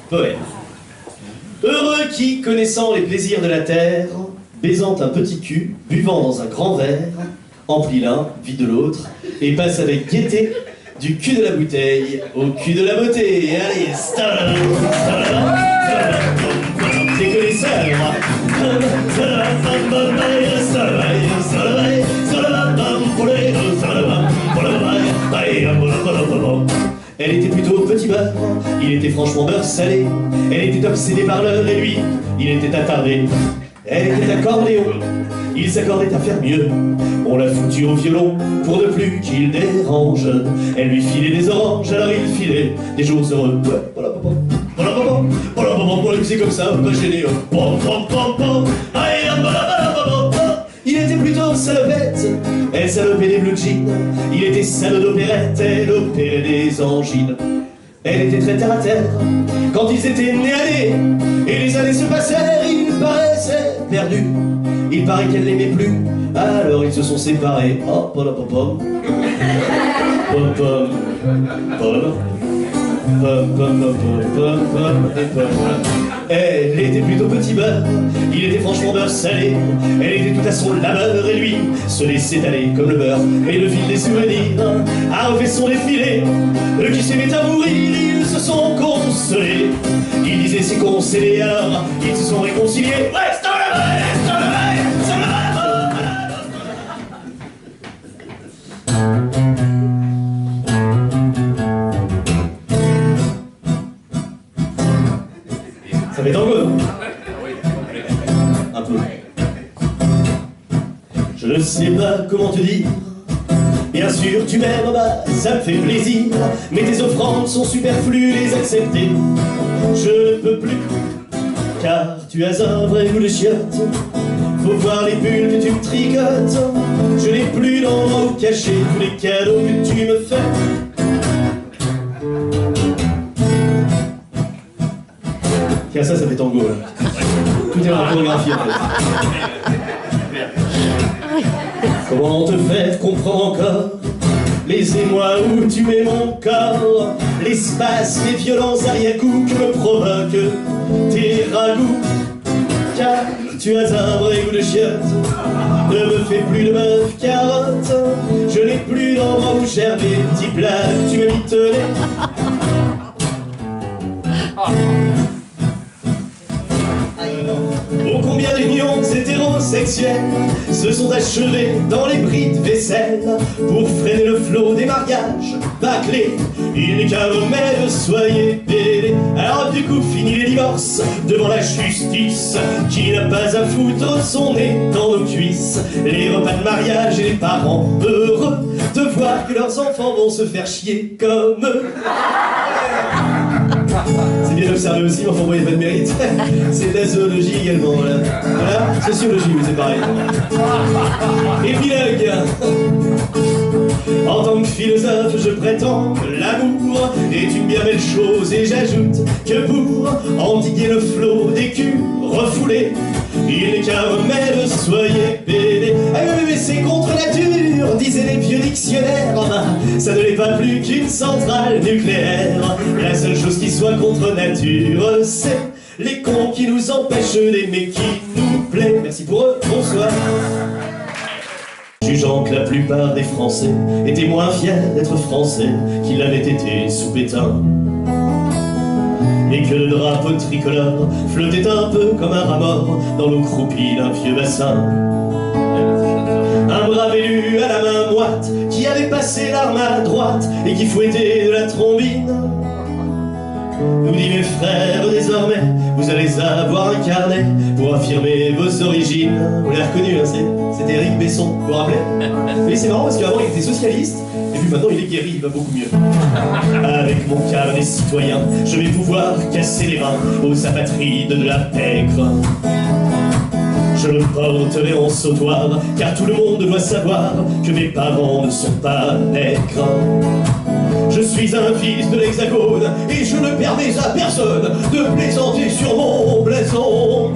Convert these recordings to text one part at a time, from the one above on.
Poème. Heureux qui, connaissant les plaisirs de la terre, baisant un petit cul, buvant dans un grand verre, emplit l'un, vide l'autre, et passe avec gaieté du cul de la bouteille au cul de la beauté. Allez, t'es connaisseur, moi. Elle était plutôt petit beurre, il était franchement beurre salé. Elle était obsédée par l'heure et lui, il était attardé. Elle était accordéon, il s'accordait à faire mieux. On l'a foutu au violon pour ne plus qu'il dérange. Elle lui filait des oranges, alors il filait des jours heureux. C'est comme ça, pas gêné. Il était plutôt salopette, elle salopait des blue jeans. Il était salaud d'opérette, elle opérait des angines. Elle était très terre à terre quand ils étaient nés à nez. Et les années se passèrent, ils paraissaient perdus. Il paraît qu'elle l'aimait plus, alors ils se sont séparés. Oh, pom pom pom pom pom pom. Elle était plutôt petit beurre, il était franchement beurre salé. Elle était tout à son labeur et lui se laissait aller comme le beurre. Et le fil des souvenirs a refait son défilé. Eux qui s'aimaient à mourir, ils se sont consolés. Ils disaient c'est consolé, alors ils se sont réconciliés. Ça fait tango, non? Un peu. Je ne sais pas comment te dire. Bien sûr tu m'aimes, bah ça me fait plaisir. Mais tes offrandes sont superflues, les accepter je ne peux plus. Car tu as un vrai goût de chiotte. Faut voir les bulles que tu me tricotes. Je n'ai plus d'endroit où cacher tous les cadeaux que tu me fais. Tiens, ça fait tango, là. Tout est en chorégraphie, en fait. Comment te faire comprendre encore les émois où tu mets mon corps, l'espace, les violents arrière-coups que me provoquent tes ragoûts. Car tu as un vrai goût de chiotte. Ne me fais plus de bœuf carotte. Je n'ai plus d'endroit où gerber petits plats que tu m'éviterais. Oh, combien d'unions hétérosexuelles se sont achevées dans les bris de vaisselle pour freiner le flot des mariages bâclés. Il n'est qu'un remède, soyez pédés. Alors du coup, fini les divorces devant la justice qui n'a pas à foutre son nez dans nos cuisses. Les repas de mariage et les parents heureux de voir que leurs enfants vont se faire chier comme eux. C'est bien observé aussi, mais enfin bon, il n'y a pas de mérite. C'est de la zoologie également, voilà. Voilà, sociologie, oui, c'est pareil. Épilogue. En tant que philosophe, je prétends que l'amour est une bien belle chose. Et j'ajoute que pour endiguer le flot des culs refoulés, il n'est qu'un remède, soyez pédés. Ah oui, mais c'est contre nature, disaient les vieux dictionnaires. Ça ne l'est pas plus qu'une centrale nucléaire. La seule chose qui soit contre nature, c'est les cons qui nous empêchent d'aimer qui nous plaît. Merci pour eux, bonsoir. Jugeant que la plupart des Français étaient moins fiers d'être Français qu'ils l'avaient été sous Pétain, et que le drapeau tricolore flottait un peu comme un rat mort dans l'eau croupie d'un vieux bassin. Un brave élu à la main moite qui avait passé l'arme à droite et qui fouettait de la trombine nous dit: mes frères, désormais vous allez avoir un carnet pour affirmer vos origines. Vous l'avez reconnu, hein, c'était Éric Besson, vous vous rappelez? Oui, c'est marrant parce qu'avant il était socialiste et puis maintenant il est guéri, il va beaucoup mieux. Avec mon carnet citoyen, je vais pouvoir casser les reins aux apatrides de la pègre. Je le porterai en sautoir, car tout le monde doit savoir que mes parents ne sont pas nègres. Je suis un fils de l'Hexagone et je ne permets à personne de plaisanter sur mon blason.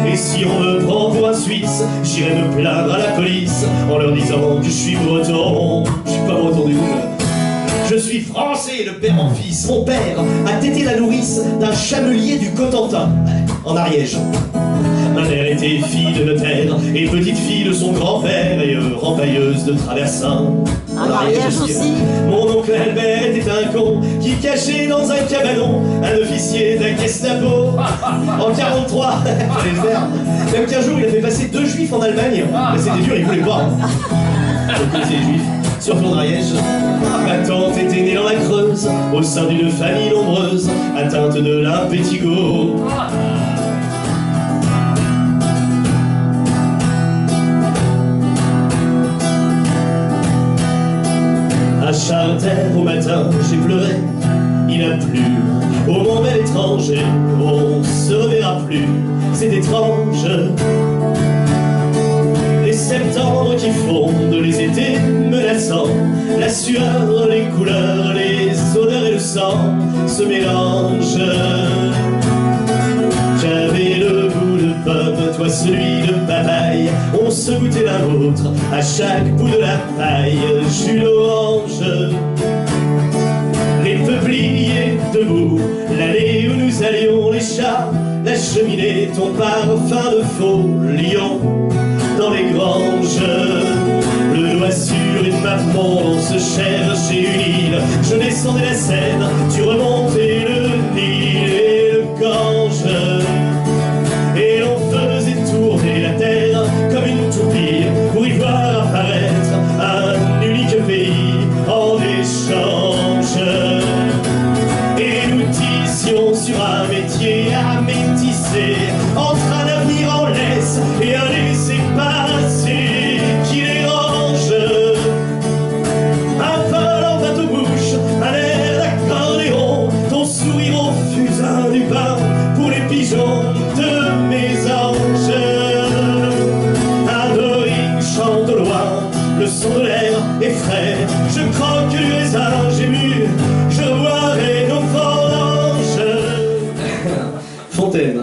Et si on me prend pour un Suisse, j'irai me plaindre à la police en leur disant que je suis breton. Je suis pas breton du tout. Je suis français. commencé de père en fils. Mon père a tété la nourrice d'un chamelier du Cotentin, en Ariège. Ma mère était fille de notaire et petite fille de son grand-père et rempailleuse de traversin. En Ariège aussi. Mon oncle Albert était un con qui cachait dans un cabanon un officier de la Gestapo. En 43, fallait le faire. Même qu'un jour il a fait passer 2 juifs en Allemagne. Mais c'était dur, il voulait pas. Le côté juif, surtout en Ariège. Ma tante était née dans la Creuse, au sein d'une famille nombreuse, atteinte de l'impétigo. À Charter, au matin, j'ai pleuré, il a plu. Au mon bel étranger, on se reverra plus, c'est étrange. Les septembre qui fondent, les étés menaçants, la sueur, les couleurs, les odeurs et le sang se mélangent. J'avais le goût de pomme, toi celui de papaye. On se goûtait l'un l'autre à chaque bout de la paille. Jus d'orange, les peupliers debout, l'allée où nous allions, les chats, la cheminée, ton parfum de faux lion dans les granges. Le doigt sur une map monde, on se cherchait une île. Je descendais la Seine, tu remontais le Nil et le Gange. Et l'on faisait tourner la terre comme une toupie pour y voir apparaître un unique pays en échange. Et nous tissions sur un métier à métisser entre un avenir en laisse et un laisser-passer qui dérange. Un vol en bateau-bouche, un air d'accordéon, ton sourire au fusain du pain pour les pigeons de mes anges. Un oreille chante au loin, le son de l'air est frais. Je croque du raisin, j'ai bu, je boirai nos vendanges. Fontaine.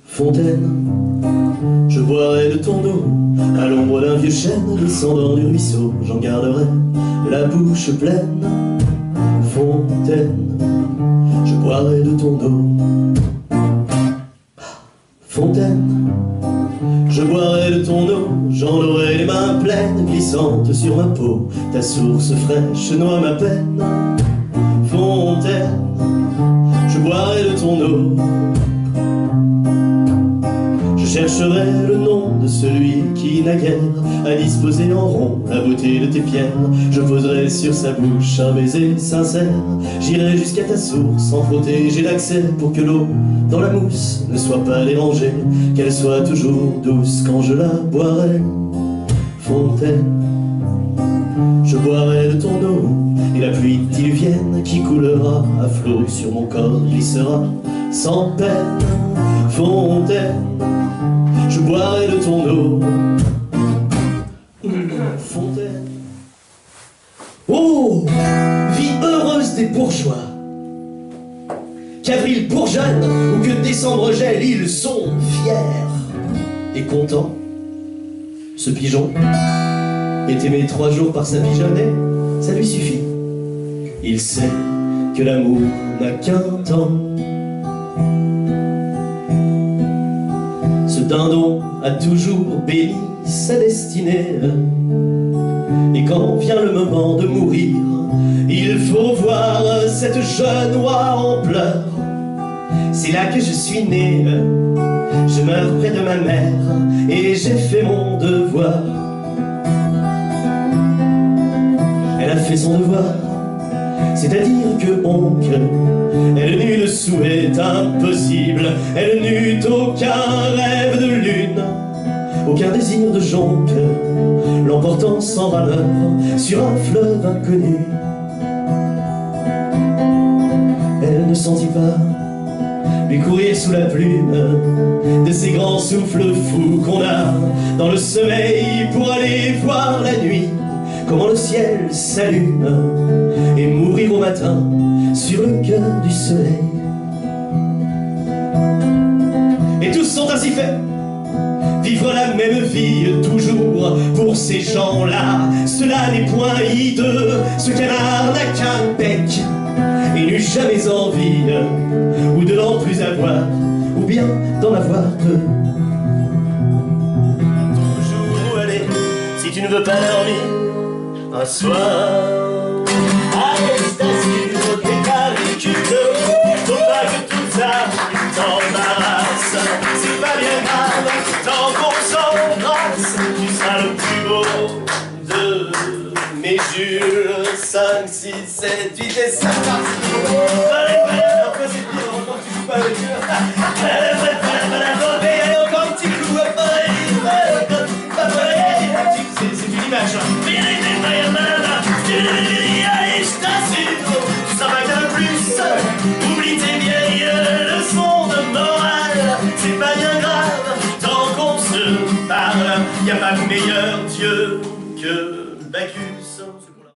Fontaine, je boirai de ton eau à l'ombre d'un vieux chêne descendant du ruisseau. J'en garderai la bouche pleine. Fontaine, je boirai de ton eau. Fontaine, je boirai de ton eau, j'en aurai les mains pleines, glissantes sur ma peau. Ta source fraîche noie ma peine. Fontaine, je boirai de ton eau. Je chercherai le nom de celui qui naguère a disposé en rond la beauté de tes pierres. Je poserai sur sa bouche un baiser sincère. J'irai jusqu'à ta source sans protéger l'accès pour que l'eau dans la mousse ne soit pas dérangée, qu'elle soit toujours douce quand je la boirai. Fontaine, je boirai de ton eau et la pluie diluvienne qui coulera à flot sur mon corps glissera sans peine. Fontaine, je boirai de ton eau. Fontaine. Oh, vie heureuse des bourgeois, qu'avril bourgeonne ou que décembre gèle, ils sont fiers et contents. Ce pigeon est aimé 3 jours par sa pigeonne et ça lui suffit. Il sait que l'amour n'a qu'un temps. Ce dindon a toujours béni sa destinée. Et quand vient le moment de mourir, il faut voir cette jeune oie en pleurs. C'est là que je suis né, je meurs près de ma mère et j'ai fait mon devoir. Elle a fait son devoir, c'est-à-dire que oncle, elle n'eut de souhait impossible, elle n'eut aucun rêve de lune, aucun désir de jonque, l'emportant sans valeur sur un fleuve inconnu. Elle ne sentit pas lui courir sous la plume de ces grands souffles fous qu'on a dans le sommeil pour aller voir la nuit comment le ciel s'allume et mourir au matin sur le cœur du soleil. ainsi fait. Vivre la même vie toujours pour ces gens-là, cela n'est point hideux. Ce canard n'a qu'un bec et n'eut jamais envie ou de n'en plus avoir, ou bien d'en avoir peu. Toujours aller, si tu ne veux pas dormir un soir, allez, t'assure que ta véhicule, faut pas que tout ça t'embarrasse. C'est pas bien grave, tant qu'on s'embrasse, tu seras le plus beau de mes Jules. 5, 6, 7, 8 et 5 parties. Après c'est pire, quand tu joues pas avec eux. Et encore un petit coup, c'est une image. Je t'assure, ça va bien plus. Oublie tes vieilles leçons de morale. C'est pas bien grave, tant qu'on se parle. Y a pas de meilleur dieu que Bacchus.